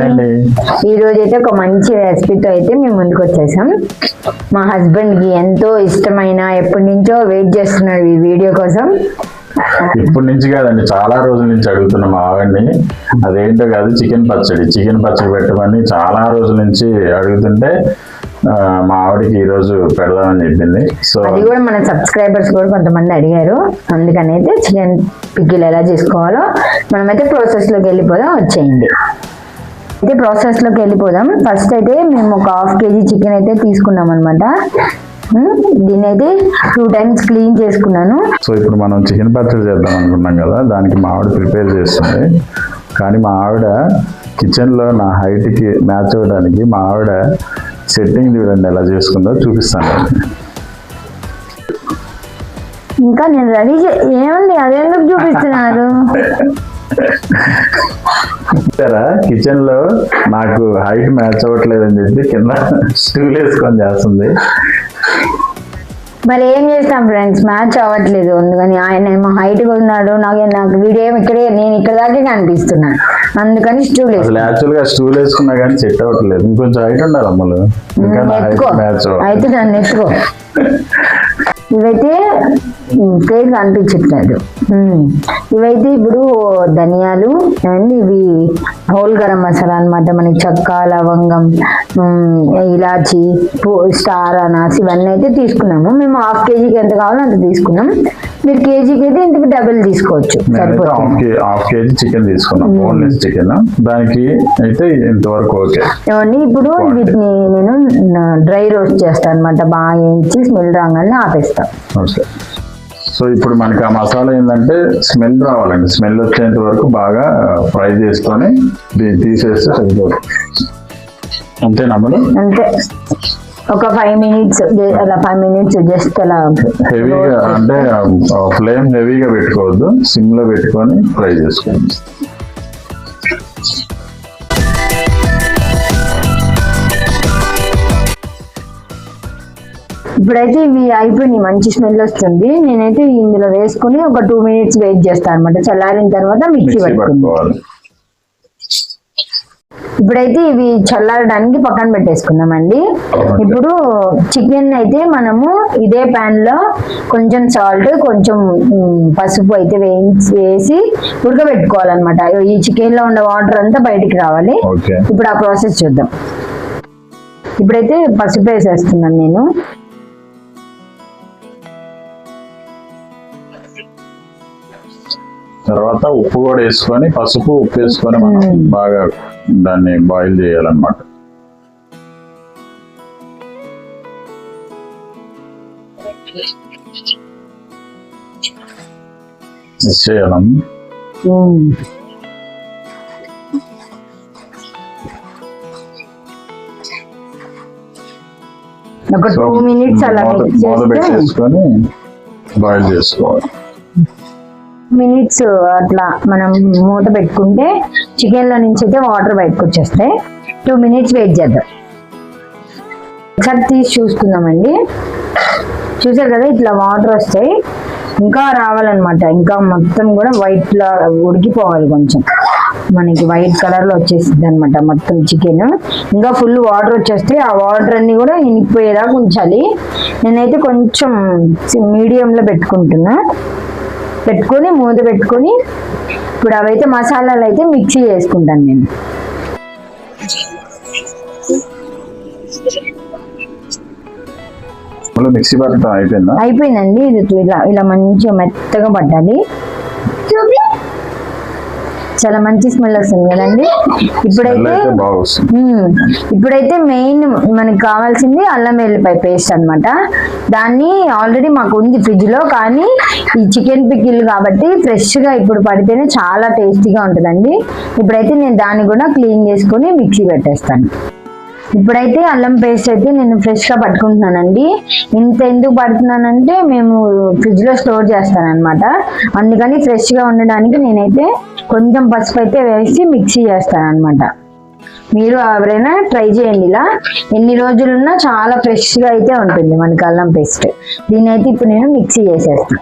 అండి. ఈ రోజు అయితే ఒక మంచి రెసిపీతో అయితే మేము ముందుకు వచ్చేసాం. మా హస్బెండ్ కి ఎంతో ఇష్టమైన, ఎప్పటి నుంచో వెయిట్ చేస్తున్నాడు ఈ వీడియో కోసం. ఇప్పటి నుంచి కాదండి, చాలా రోజుల నుంచి అడుగుతున్నాం మా ఆవిడ్ని. అదేంటో కాదు, చికెన్ పచ్చడి పెట్టమని చాలా రోజుల నుంచి అడుగుతుంటే మా ఆవిడకి ఈ రోజు పెడదామని చెప్పింది. సో అది కూడా మన సబ్స్క్రైబర్స్ కూడా కొంతమంది అడిగారు. అందుకని అయితే చికెన్ పికిల్ ఎలా చేసుకోవాలో మనమైతే ప్రాసెస్ లోకి వెళ్ళిపోదాం. వచ్చేయండి, అయితే ప్రాసెస్ లోకి వెళ్ళిపోదాం. ఫస్ట్ అయితే మేము ఒక 1/2 kg చికెన్ అయితే తీసుకున్నాం అనమాట. దీన్ని అయితే 2 times క్లీన్ చేసుకున్నాను. సో ఇప్పుడు మనం చికెన్ పచ్చడి చేద్దాం అనుకున్నాం కదా, దానికి మా ఆవిడ ప్రిపేర్ చేస్తుంది. కానీ మా ఆవిడ కిచెన్లో నా హైట్కి మ్యాచ్ అవ్వడానికి మా ఆవిడ సెట్టింగ్ చూడండి ఎలా చేసుకుందో చూపిస్తాను. ఇంకా నేను రెడీ ఏమండి అదెందుకు చూపిస్తున్నారు? కిచెన్ లో నాకు హైట్ మ్యాచ్ అవ్వట్లేదని చెప్పి కింద స్టూల్ వేసుకొని చేస్తుంది. మరి ఏం చేస్తాం ఫ్రెండ్స్, మ్యాచ్ అవ్వట్లేదు. అందుకని ఆయన ఏమో హైట్ గా ఉన్నాడు, నాకు వీడియో ఇక్కడే, నేను ఇక్కడ దాకే కనిపిస్తున్నాను. అందుకని స్టూల్ యాక్చువల్ గా స్టూల్ వేసుకున్నా కానీ సెట్ అవ్వట్లేదు. ఇంకొంచెం హైట్ ఉండాలి అమ్మలు, ఇంకా మ్యాచ్ అయితే నన్ను ఎత్తుకో. ఇవైతే ప్లేట్ కనిపించట్లేదు. ఇవైతే ఇప్పుడు ధనియాలు అండ్ ఇవి హోల్ గరం మసాలా అనమాట. మనకి చెక్క, లవంగం, ఇలాచి, స్టార్ అనాస్ ఇవన్నీ అయితే తీసుకున్నాము. మేము 1/2 kgకి ఎంత కావాలో అంత తీసుకున్నాం. మీరు కేజీకి అయితే ఇంతకు డబుల్ తీసుకోవచ్చు. 1/2 kg చికెన్ తీసుకున్నాం, బోన్లెస్ చికెన్. దానికి అయితే ఇంతవరకు ఓకే. ఏమండి, ఇప్పుడు వీటిని నేను డ్రై రోస్ట్ చేస్తాను అనమాట. బాగా వేయించి స్మెల్ రాగానే ఆపేస్తాను. సో ఇప్పుడు మనకి ఆ మసాలా ఏంటంటే స్మెల్ రావాలండి. స్మెల్ వచ్చేంత వరకు బాగా ఫ్రై చేసుకొని దీన్ని తీసేస్తే సరిపోతుంది. అంతేనా? అంతే, ఒక 5 minutes అలా 5 minutes జస్ట్ అలా హెవీగా, అంటే ఫ్లేమ్ హెవీగా పెట్టుకోవద్దు, సిమ్ లో పెట్టుకొని ఫ్రై చేసుకోండి. ఇప్పుడైతే ఇవి అయిపోయినాయి, మంచి స్మెల్ వస్తుంది. నేనైతే ఇందులో వేసుకుని ఒక 2 minutes వెయిట్ చేస్తాను అనమాట. చల్లారిన తర్వాత మిక్సీ పట్టుకోవాలి. ఇప్పుడైతే ఇవి చల్లారడానికి పక్కన పెట్టేసుకున్నామండి. ఇప్పుడు చికెన్ అయితే మనము ఇదే ప్యాన్ లో కొంచెం సాల్ట్, కొంచెం పసుపు అయితే వేసి ఉడకబెట్టుకోవాలన్నమాట. ఈ చికెన్ లో ఉన్న వాటర్ అంతా బయటికి రావాలి. ఇప్పుడు ఆ ప్రాసెస్ చూద్దాం. ఇప్పుడైతే పసుపు వేసేస్తున్నాను నేను. తర్వాత ఉప్పు కూడా వేసుకొని, పసుపు ఉప్పు వేసుకొని మనం బాగా దాన్ని బాయిల్ చేయాలన్నమాట. మిక్స్ చేయాలి. ఒక 2 minutes అలా పెట్టేసుకొని బాయిల్ చేసుకోవాలి. మినిట్స్ అట్లా మనం మూత పెట్టుకుంటే చికెన్ లో నుంచి అయితే వాటర్ బయటకు వచ్చేస్తాయి. 2 minutes వెయిట్ చేద్దాం. ఒకసారి తీసి చూసుకుందామండి. చూసారు కదా, ఇట్లా వాటర్ వస్తాయి. ఇంకా రావాలన్నమాట. ఇంకా మొత్తం కూడా వైట్ లా ఉడికిపోవాలి. కొంచెం మనకి వైట్ కలర్ లో వచ్చేసింది అనమాట మొత్తం చికెన్. ఇంకా ఫుల్ వాటర్ వచ్చేస్తే ఆ వాటర్ అన్ని కూడా ఇనికిపోయేలాగా ఉంచాలి. నేనైతే కొంచెం మీడియంలో పెట్టుకొని మూత పెట్టుకొని ఇప్పుడు అవైతే మసాలాలు అయితే మిక్సీ చేసుకుంటాను నేను. మిక్సీ పట్టడం అయిపోయిందండి. ఇది ఇలా మంచిగా మెత్తగా పట్టాలి. చాలా మంచి స్మెల్ వస్తుంది కదండి. ఇప్పుడైతే మెయిన్ మనకి కావాల్సింది అల్లం వెల్లిపాయ పేస్ట్ అన్నమాట. దాన్ని ఆల్రెడీ మాకు ఉంది ఫ్రిడ్జ్ లో, కానీ ఈ చికెన్ పికిల్ కాబట్టి ఫ్రెష్ గా ఇప్పుడు పడితేనే చాలా టేస్టీగా ఉంటుందండి. ఇప్పుడైతే నేను దాన్ని కూడా క్లీన్ చేసుకొని మిక్సీ పెట్టేస్తాను. ఇప్పుడైతే అల్లం పేస్ట్ అయితే నేను ఫ్రెష్ గా పట్టుకుంటున్నానండి. ఇంత ఎందుకు పడుతున్నానంటే మేము ఫ్రిడ్జ్ లో స్టోర్ చేస్తానన్నమాట. అందుకని ఫ్రెష్ గా ఉండడానికి నేనైతే కొంచెం పసుపు అయితే వేసి మిక్సీ చేస్తాను అనమాట. మీరు ఎవరైనా ట్రై చేయండి. ఇలా ఎన్ని రోజులున్నా చాలా ఫ్రెష్ గా అయితే ఉంటుంది మనకి అల్లం పేస్ట్. దీని అయితే ఇప్పుడు నేను మిక్సీ చేసేస్తాను.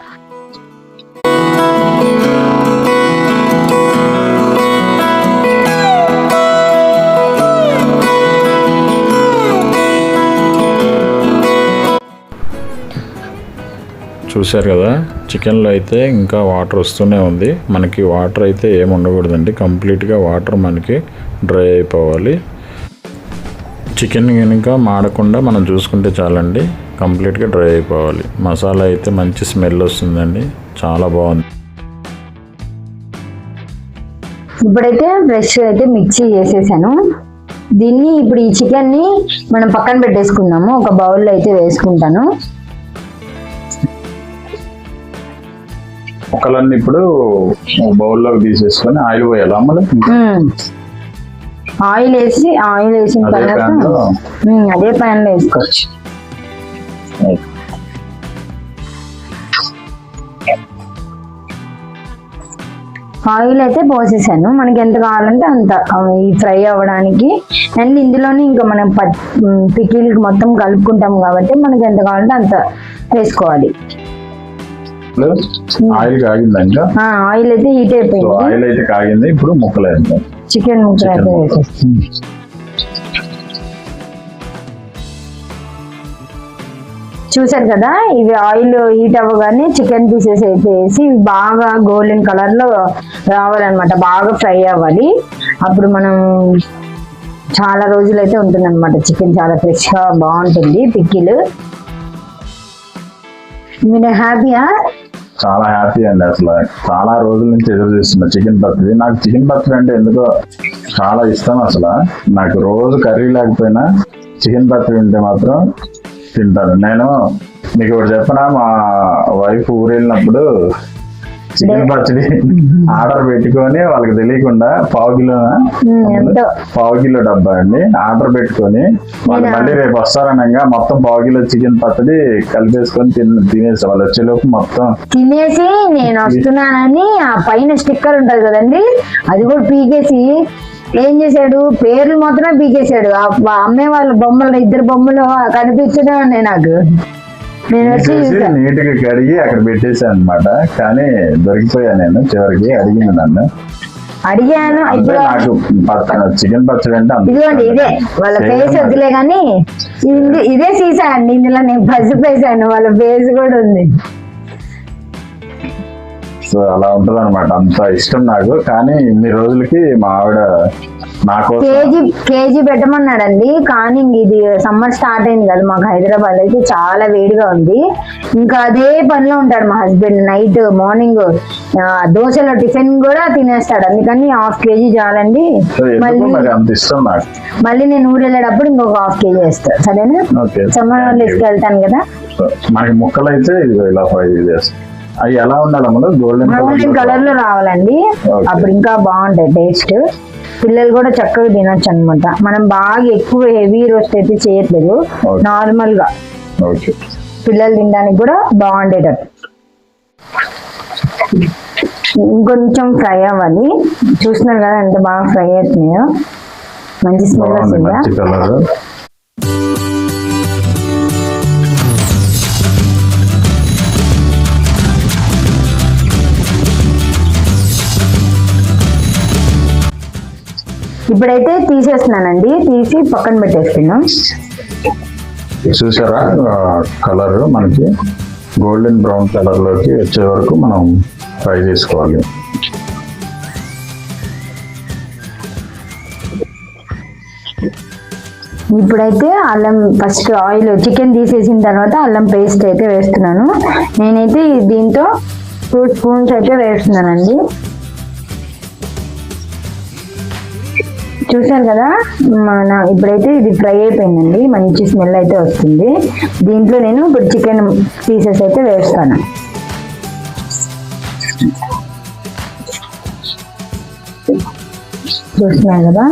చూశారు కదా, చికెన్లో అయితే ఇంకా వాటర్ వస్తూనే ఉంది. మనకి వాటర్ అయితే ఏమి ఉండకూడదండి, కంప్లీట్గా వాటర్ మనకి డ్రై అయిపోవాలి. చికెన్ కనుక మాడకుండా మనం చూసుకుంటే చాలండి, కంప్లీట్గా డ్రై అయిపోవాలి. మసాలా అయితే మంచి స్మెల్ వస్తుందండి, చాలా బాగుంది. ఇప్పుడైతే ఫ్రెష్ అయితే మిక్సీ చేసేసాను. దీన్ని ఇప్పుడు ఈ చికెన్ని మనం పక్కన పెట్టేసుకుందాము. ఒక బౌల్లో అయితే వేసుకుంటాను. ముక్కలన్నీ ఇప్పుడు బౌల్లోకి తీసేసుకొని ఆయిల్ పోయాలి అమ్మలు. ఆయిల్ వేసిన తర్వాత అదే ప్యాన్ లో వేసుకోవచ్చు. ఆయిల్ అయితే పోసేసాను, మనకి ఎంత కావాలంటే అంత ఈ ఫ్రై అవ్వడానికి. అండ్ ఇందులోనే ఇంకా మనం పికిల్కి మొత్తం కలుపుకుంటాం కాబట్టి మనకి ఎంత కావాలంటే అంత వేసుకోవాలి. ఆయిల్ కాగిందండి, ఆయిల్ అయితే హీట్ అయిపోయింది. ఆయిల్ అయితే కాగింది, ఇప్పుడు ముక్కలు వేద్దాం. చికెన్ ముక్కలు అయితే వేసేస్తాం. చూసారు కదా, ఇవి ఆయిల్ హీట్ అవ్వగానే చికెన్ పీసెస్ అయితే వేసి బాగా గోల్డెన్ కలర్ లో రావాలన్నమాట, బాగా ఫ్రై అవ్వాలి. అప్పుడు మనం చాలా రోజులు అయితే ఉంటుంది అనమాట. చికెన్ చాలా ఫ్రెష్ గా బాగుంటుంది పికిల్. మీరు హ్యాపీయా? చాలా హ్యాపీ అండి. అసలు చాలా రోజుల నుంచి ఎదురు చూస్తున్నా చికెన్ పచ్చడి. నాకు చికెన్ పచ్చడి అంటే ఎందుకో చాలా ఇష్టం. అసలు నాకు రోజు కర్రీ లేకపోయినా చికెన్ పచ్చడి ఉంటే మాత్రం తింటాను. నేను మీకు ఒకటి చెప్పనా, మా వైఫ్ ఊరు వెళ్ళినప్పుడు చికెన్ పచ్చడి ఆర్డర్ పెట్టుకొని వాళ్ళకి తెలియకుండా పావు కిలో డబ్బా అండి ఆర్డర్ పెట్టుకొని వాళ్ళు మళ్ళీ రేపు వస్తారనగా మొత్తం పావు కిలో చికెన్ పచ్చడి కలిపేసుకొని తినేసి వాళ్ళు వచ్చేలోపు మొత్తం తినేసి నేను వస్తున్నానని ఆ పైన స్టిక్కర్ ఉంటది కదండి, అది కూడా పీకేసి ఏం చేశాడు, పేర్లు మాత్రమే పీకేశాడు. అమ్మే వాళ్ళ బొమ్మలు, 2 బొమ్మలు కనిపించడే ఉన్నాయి నాకు. నేను వచ్చి నీట్ గా కడిగి అక్కడ పెట్టేసాను అనమాట. కానీ దొరికిపోయా నేను. చివరికి అడిగింది నన్ను, అడిగాను. నాకు చికెన్ పచ్చడి అంటే ఇదిగోండి, ఇదే వాళ్ళ ఫేస్ వద్దులే కానీ ఇదే సీసా అండి. ఇందులో నేను పసుపు వేసాను, వాళ్ళ ఫేస్ కూడా ఉంది. సో అలా ఉంటది అనమాట, అంత ఇష్టం నాకు. కానీ ఇన్ని రోజులకి మా ఆవిడ నాకు కేజీ పెట్టమన్నాడండి. కానీ ఇది సమ్మర్ స్టార్ట్ అయింది కదా మాకు హైదరాబాద్ అయితే చాలా వేడిగా ఉంది. ఇంకా అదే పనిలో ఉంటాడు మా హస్బెండ్. నైట్ మార్నింగ్ దోశలో టిఫిన్ కూడా తినేస్తాడు. అందుకని 1/2 కేజీ చాలండి. మళ్ళీ నేను ఊరు వెళ్ళేటప్పుడు ఇంకొక 1/2 కేజీ వేస్తాను. సరేనా? సమ్మర్ హాలిడేస్కి వెళ్తాను కదా. మనకి ముక్కలు అయితే ఇలా ఫ్రై చేస్తాం. అవి ఎలా ఉండాలి? గోల్డెన్ కలర్ లో రావాలండి, అప్పుడు ఇంకా బాగుంటాయి టేస్ట్. పిల్లలు కూడా చక్కగా తినొచ్చు అనమాట. మనం బాగా ఎక్కువ హెవీ రోస్ట్ అయితే చేయట్లేదు, నార్మల్ గా పిల్లలు తినడానికి కూడా బాగుండేటట్టు. ఇంకొంచెం ఫ్రై అవ్వాలి. చూస్తున్నారు కదా ఎంత బాగా ఫ్రై అవుతున్నాయో, మంచి స్మెల్ వస్తుందా? ఇప్పుడైతే తీసేస్తున్నానండి, తీసి పక్కన పెట్టేస్తున్నాం. చూసారా కలర్ మనకి గోల్డెన్ బ్రౌన్ కలర్ లోకి వచ్చే వరకు మనం ఫ్రై చేసుకోవాలి. ఇప్పుడైతే అల్లం ఫస్ట్ ఆయిల్ చికెన్ తీసేసిన తర్వాత అల్లం పేస్ట్ అయితే వేస్తున్నాను. నేనైతే దీంతో 2 స్పూన్స్ అయితే వేస్తున్నానండి. చూసారు కదా, ఇప్పుడైతే ఇది ఫ్రై అయిపోయిందండి, మంచి స్మెల్ అయితే వస్తుంది. దీంట్లో నేను ఇప్పుడు చికెన్ పీసెస్ అయితే వేస్తాను. చూస్తున్నారు కదా,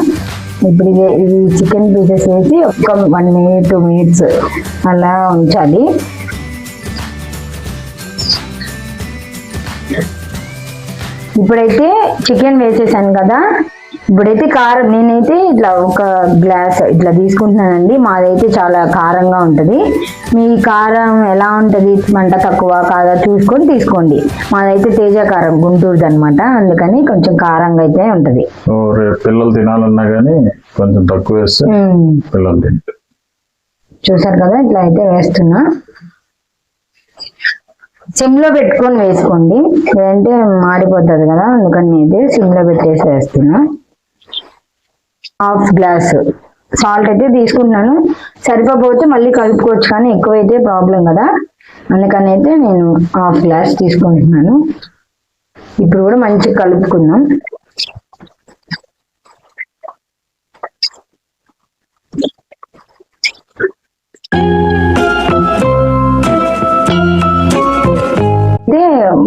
ఇప్పుడు ఇది చికెన్ పీసెస్ వేసి ఒక 1 minute 2 minutes అలా ఉంచాలి. ఇప్పుడైతే చికెన్ వేసేసాను కదా, ఇప్పుడైతే కారం నేనైతే ఇట్లా ఒక గ్లాస్ ఇట్లా తీసుకుంటున్నానండి. మాదైతే చాలా కారంగా ఉంటుంది. మీ కారం ఎలా ఉంటుంది, మంట తక్కువ కాదా చూసుకొని తీసుకోండి. మాదైతే తేజ కారం, గుంటూరుది అనమాట, అందుకని కొంచెం కారంగా అయితే ఉంటుంది. పిల్లలు తినాలన్నా కానీ కొంచెం తక్కువ వేస్తే పిల్లలు తింటారు. చూసారు కదా, ఇట్లా అయితే వేస్తున్నా. సిమ్లో పెట్టుకొని వేసుకోండి, లేదంటే మాడిపోతుంది కదా, అందుకని అయితే సిమ్లో పెట్టేసి వేస్తున్నా. హాఫ్ గ్లాస్ సాల్ట్ అయితే తీసుకుంటున్నాను. సరిపోతే మళ్ళీ కలుపుకోవచ్చు, కానీ ఎక్కువైతే ప్రాబ్లం కదా, అందుకని అయితే నేను హాఫ్ గ్లాస్ తీసుకుంటున్నాను. ఇప్పుడు కూడా మంచిగా కలుపుకుందాం.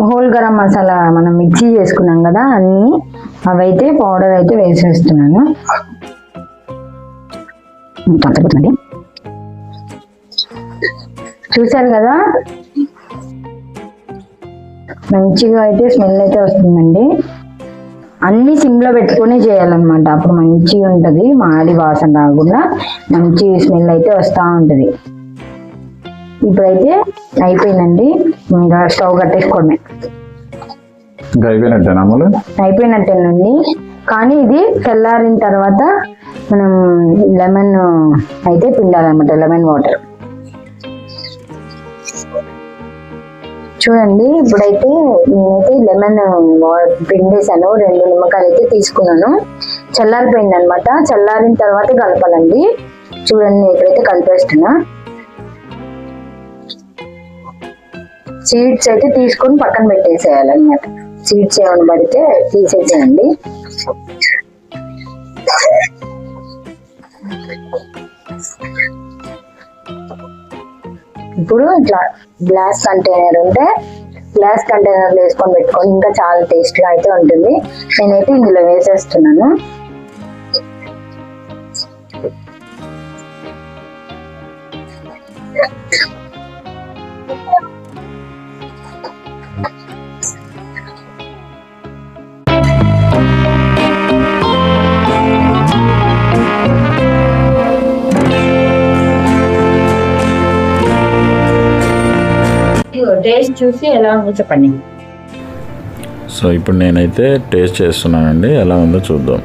హోల్ గరం మసాలా మనం మిక్సీ చేసుకున్నాం కదా అన్ని, అవైతే పౌడర్ అయితే వేసేస్తున్నాను. చూసారు కదా, మంచిగా అయితే స్మెల్ అయితే వస్తుందండి. అన్ని సిమ్లో పెట్టుకునే చేయాలన్నమాట, అప్పుడు మంచిగా ఉంటుంది, మాడి వాసన రాకుండా మంచి స్మెల్ అయితే వస్తూ ఉంటుంది. ఇప్పుడైతే అయిపోయిందండి, ఇంకా స్టవ్ కట్టేసుకోవడమే. అయిపోయినట్టేనండి. కానీ ఇది చల్లారిన తర్వాత మనం లెమన్ అయితే పిండాలన్నమాట, లెమన్ వాటర్. చూడండి, ఇప్పుడైతే నేనైతే లెమన్ పిండేసాను, 2 నిమ్మకాయలు అయితే తీసుకున్నాను. చల్లారిపోయింది అనమాట, చల్లారిన తర్వాత కలపాలండి. చూడండి, ఇప్పుడైతే కలిపేస్తున్నా. సీడ్స్ అయితే తీసుకొని పక్కన పెట్టేసేయాలన్నమాట. సీడ్స్ ఏమైనా పడితే తీసేసేయండి. ఇప్పుడు ఇట్లా గ్లాస్ కంటైనర్ ఉంటే గ్లాస్ కంటైనర్లో వేసుకొని పెట్టుకొని ఇంకా చాలా టేస్ట్గా అయితే ఉంటుంది. నేనైతే ఇందులో వేసేస్తున్నాను. టేస్ట్ చూసి ఎలా ఉందో చెప్పండి. సో ఇప్పుడు నేనైతే టేస్ట్ చేస్తున్నానండి, ఎలా ఉందో చూద్దాం.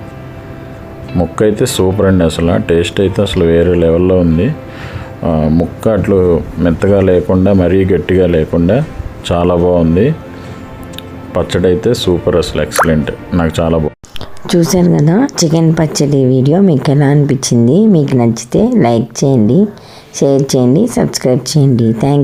ముక్క అయితే సూపర్ అండి, అసలు టేస్ట్ అయితే అసలు వేరే లెవెల్లో ఉంది. ముక్క అట్లు మెత్తగా లేకుండా మరీ గట్టిగా లేకుండా చాలా బాగుంది. పచ్చడి అయితే సూపర్, అసలు ఎక్సలెంట్, నాకు చాలా బాగుంది. చూశారు కదా చికెన్ పచ్చడి వీడియో, మీకు ఎలా అనిపించింది? మీకు నచ్చితే లైక్ చేయండి, షేర్ చేయండి, సబ్స్క్రైబ్ చేయండి. థ్యాంక్